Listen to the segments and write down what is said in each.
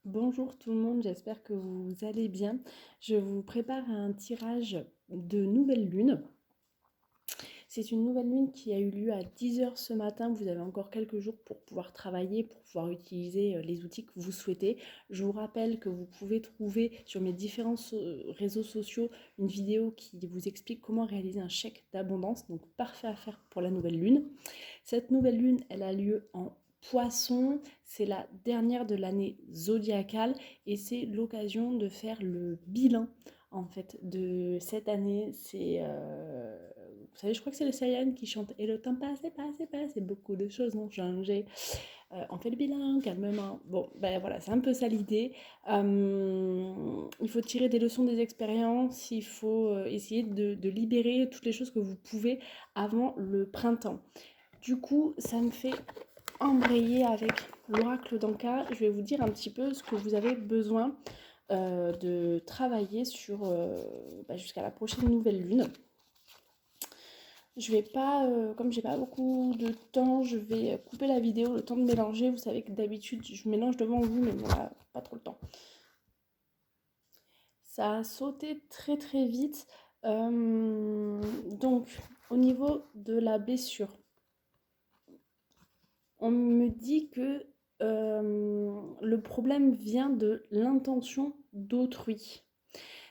Bonjour tout le monde, j'espère que vous allez bien. Je vous prépare un tirage de nouvelle lune. C'est une nouvelle lune qui a eu lieu à 10 heures ce matin. Vous avez encore quelques jours pour pouvoir travailler, pour pouvoir utiliser les outils que vous souhaitez. Je vous rappelle que vous pouvez trouver sur mes différents réseaux sociaux une vidéo qui vous explique comment réaliser un chèque d'abondance, donc parfait à faire pour la nouvelle lune. Cette nouvelle lune, elle a lieu en Poisson, c'est la dernière de l'année zodiacale et c'est l'occasion de faire le bilan en fait de cette année. Vous savez, je crois que c'est le Saiyan qui chante et le temps passe, passe, beaucoup de choses ont changé. On fait le bilan calmement. Bon, ben voilà, c'est un peu ça l'idée. Il faut tirer des leçons des expériences, il faut essayer de libérer toutes les choses que vous pouvez avant le printemps. Du coup, ça me fait embrayer avec l'oracle d'Anka. Je vais vous dire un petit peu ce que vous avez besoin de travailler sur jusqu'à la prochaine nouvelle lune. Je vais pas, comme j'ai pas beaucoup de temps, je vais couper la vidéo, le temps de mélanger. Vous savez que d'habitude, je mélange devant vous, mais bon là, pas trop le temps. Ça a sauté très très vite. Donc, au niveau de la blessure, on me dit que le problème vient de l'intention d'autrui.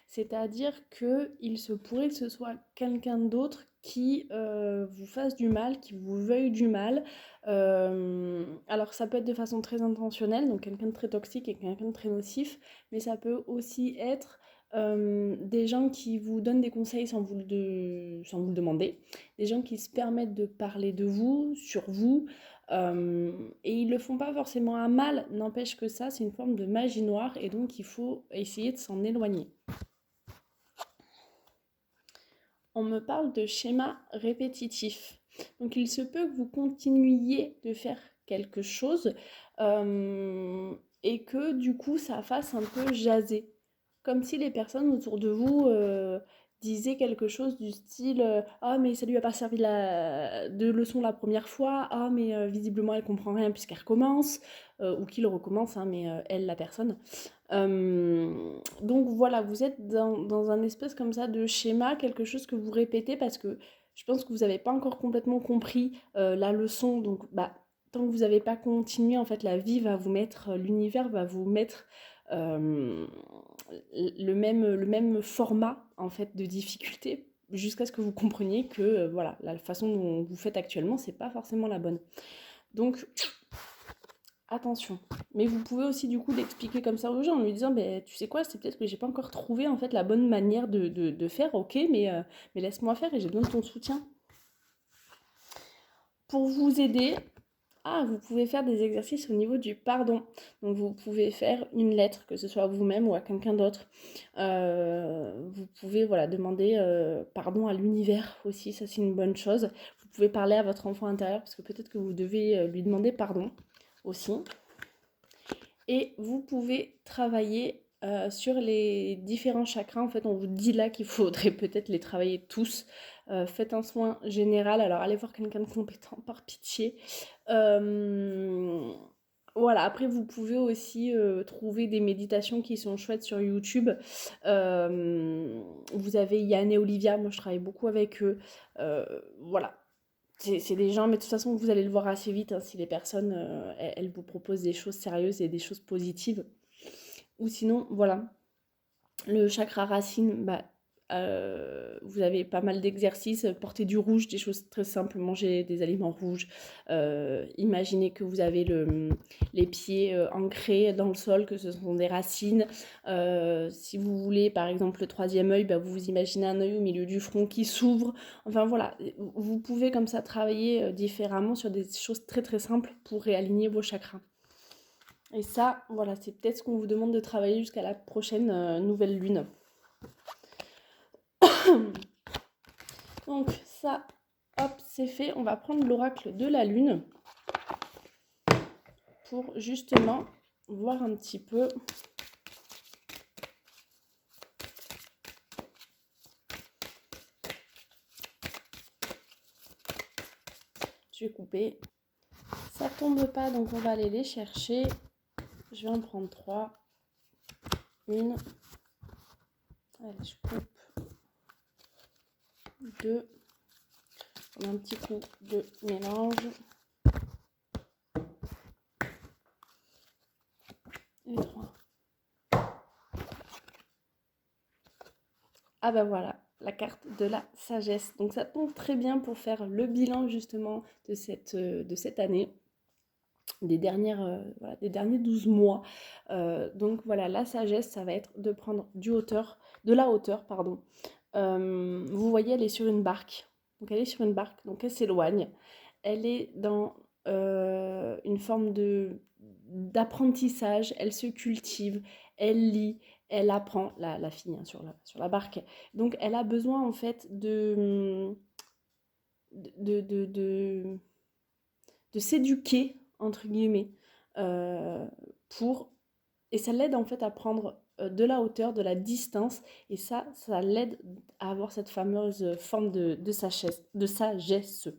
C'est-à-dire qu'il se pourrait que ce soit quelqu'un d'autre qui vous fasse du mal, qui vous veuille du mal. Alors ça peut être de façon très intentionnelle, donc quelqu'un de très toxique et quelqu'un de très nocif, mais ça peut aussi être des gens qui vous donnent des conseils sans vous le demander, des gens qui se permettent de parler de vous, sur vous, et ils le font pas forcément à mal, n'empêche que ça, c'est une forme de magie noire, et donc il faut essayer de s'en éloigner. On me parle de schéma répétitif. Donc il se peut que vous continuiez de faire quelque chose et que du coup ça fasse un peu jaser. Comme si les personnes autour de vous disaient quelque chose du style ah mais ça lui a pas servi de leçon la première fois, ah mais visiblement elle comprend rien puisqu'elle recommence, ou qu'il recommence, hein, mais elle la personne. Donc voilà, vous êtes dans un espèce comme ça de schéma, quelque chose que vous répétez parce que je pense que vous n'avez pas encore complètement compris la leçon. Donc bah, tant que vous n'avez pas continué, en fait, la vie va vous mettre, l'univers va vous mettre euh, le même format en fait de difficulté jusqu'à ce que vous compreniez que voilà, la façon dont vous faites actuellement, c'est pas forcément la bonne. Donc attention. Mais vous pouvez aussi du coup l'expliquer comme ça aux gens en lui disant ben, tu sais quoi, c'est peut-être que j'ai pas encore trouvé en fait la bonne manière de faire, ok, mais laisse-moi faire et j'ai besoin de ton soutien. Pour vous aider, vous pouvez faire des exercices au niveau du pardon. Donc vous pouvez faire une lettre, que ce soit à vous-même ou à quelqu'un d'autre. Vous pouvez voilà, demander pardon à l'univers aussi, ça c'est une bonne chose. Vous pouvez parler à votre enfant intérieur parce que peut-être que vous devez lui demander pardon aussi. Et vous pouvez travailler sur les différents chakras. En fait, on vous dit là qu'il faudrait peut-être les travailler tous. Faites un soin général. Alors, allez voir quelqu'un de compétent, par pitié. Voilà, après vous pouvez aussi trouver des méditations qui sont chouettes sur YouTube. Vous avez Yann et Olivia, moi je travaille beaucoup avec eux. Voilà, c'est des gens, mais de toute façon, vous allez le voir assez vite hein, si les personnes, elles vous proposent des choses sérieuses et des choses positives. Ou sinon, voilà, le chakra racine, bah, vous avez pas mal d'exercices, porter du rouge, des choses très simples, manger des aliments rouges. Imaginez que vous avez les pieds ancrés dans le sol, que ce sont des racines. Si vous voulez, par exemple, le troisième œil, bah, vous vous imaginez un œil au milieu du front qui s'ouvre. Enfin voilà, vous pouvez comme ça travailler différemment sur des choses très très simples pour réaligner vos chakras. Et ça, voilà, c'est peut-être ce qu'on vous demande de travailler jusqu'à la prochaine nouvelle lune. Donc ça, hop, c'est fait. On va prendre l'oracle de la lune pour justement voir un petit peu je vais couper. Ça tombe pas, donc on va aller les chercher. Je vais en prendre 3. Une. Allez, je coupe. 2. On a un petit coup de mélange. Et 3. Ah bah voilà, la carte de la sagesse. Donc ça tombe très bien pour faire le bilan justement de cette année, des derniers 12 mois. Donc voilà, la sagesse, ça va être de prendre de la hauteur, pardon. Vous voyez, elle est sur une barque. Donc elle est sur une barque, donc elle s'éloigne. Elle est dans une forme d'apprentissage, elle se cultive, elle lit, elle apprend, la fille hein, sur la barque. Donc elle a besoin en fait de, de, de, de s'éduquer, entre guillemets, euh, pour... Et ça l'aide en fait à prendre de la hauteur, de la distance, et ça l'aide à avoir cette fameuse forme de sagesse.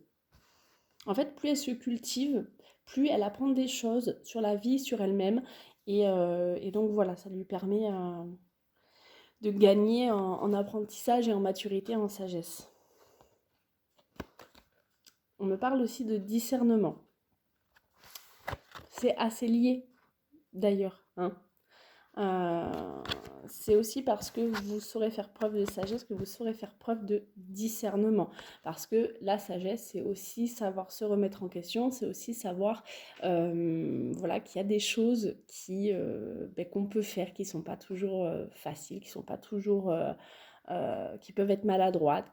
En fait, plus elle se cultive, plus elle apprend des choses sur la vie, sur elle-même, et donc voilà, ça lui permet de gagner en apprentissage et en maturité, en sagesse. On me parle aussi de discernement. C'est assez lié, d'ailleurs, hein. C'est aussi parce que vous saurez faire preuve de sagesse que vous saurez faire preuve de discernement. Parce que la sagesse, c'est aussi savoir se remettre en question, c'est aussi savoir voilà, qu'il y a des choses qu'on peut faire qui ne sont pas toujours faciles, qui sont pas toujours qui peuvent être maladroites,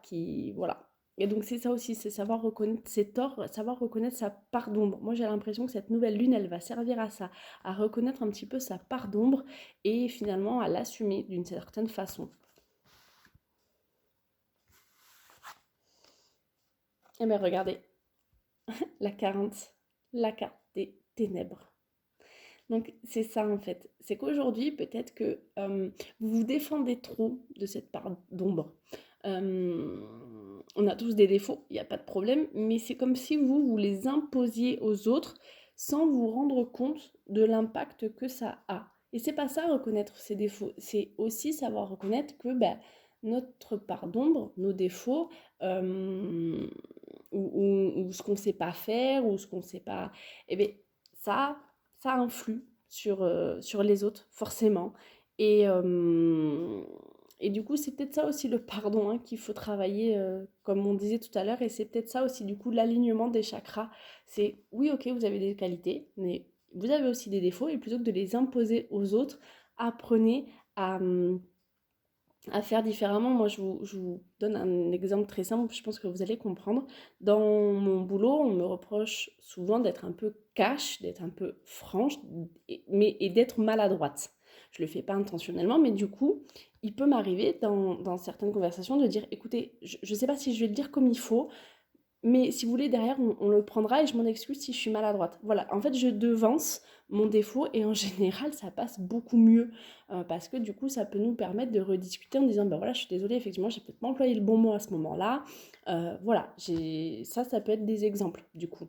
voilà. Et donc c'est ça aussi, c'est savoir reconnaître ses torts, savoir reconnaître sa part d'ombre. Moi j'ai l'impression que cette nouvelle lune, elle va servir à ça, à reconnaître un petit peu sa part d'ombre et finalement à l'assumer d'une certaine façon. Et bien regardez, la 40, la carte des ténèbres. Donc c'est ça en fait, c'est qu'aujourd'hui peut-être que vous vous défendez trop de cette part d'ombre. On a tous des défauts, il n'y a pas de problème, mais c'est comme si vous les imposiez aux autres sans vous rendre compte de l'impact que ça a. Et c'est pas ça reconnaître ses défauts, c'est aussi savoir reconnaître que notre part d'ombre, nos défauts, ou ce qu'on ne sait pas faire, ou ce qu'on ne sait pas, eh bien ça influe sur les autres, forcément. Et, euh, et du coup, c'est peut-être ça aussi le pardon hein, qu'il faut travailler, comme on disait tout à l'heure. Et c'est peut-être ça aussi, du coup, l'alignement des chakras. C'est, oui, ok, vous avez des qualités, mais vous avez aussi des défauts. Et plutôt que de les imposer aux autres, apprenez à faire différemment. Moi, je vous donne un exemple très simple, je pense que vous allez comprendre. Dans mon boulot, on me reproche souvent d'être un peu cash, d'être un peu franche, et d'être maladroite. Je le fais pas intentionnellement, mais du coup, il peut m'arriver dans certaines conversations de dire, écoutez, je ne sais pas si je vais le dire comme il faut, mais si vous voulez, derrière, on le prendra et je m'en excuse si je suis maladroite. Voilà, en fait, je devance mon défaut et en général, ça passe beaucoup mieux parce que du coup, ça peut nous permettre de rediscuter en disant, ben voilà, je suis désolée, effectivement, j'ai peut-être pas employé le bon mot à ce moment-là. Voilà, ça peut être des exemples du coup.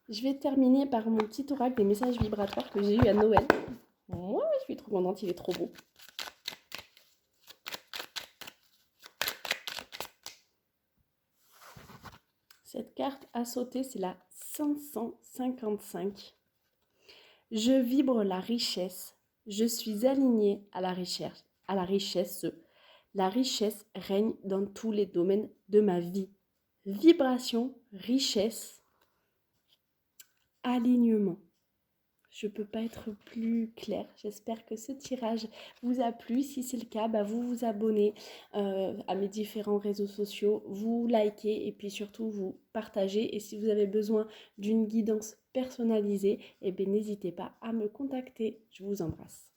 Je vais terminer par mon petit oracle des messages vibratoires que j'ai eu à Noël. Moi, je suis trop contente, il est trop beau. Cette carte à sauter, c'est la 555. Je vibre la richesse. Je suis alignée à la richesse. À la richesse. La richesse règne dans tous les domaines de ma vie. Vibration, richesse, alignement. Je ne peux pas être plus claire. J'espère que ce tirage vous a plu. Si c'est le cas, vous vous abonnez à mes différents réseaux sociaux, vous likez et puis surtout vous partagez. Et si vous avez besoin d'une guidance personnalisée, n'hésitez pas à me contacter. Je vous embrasse.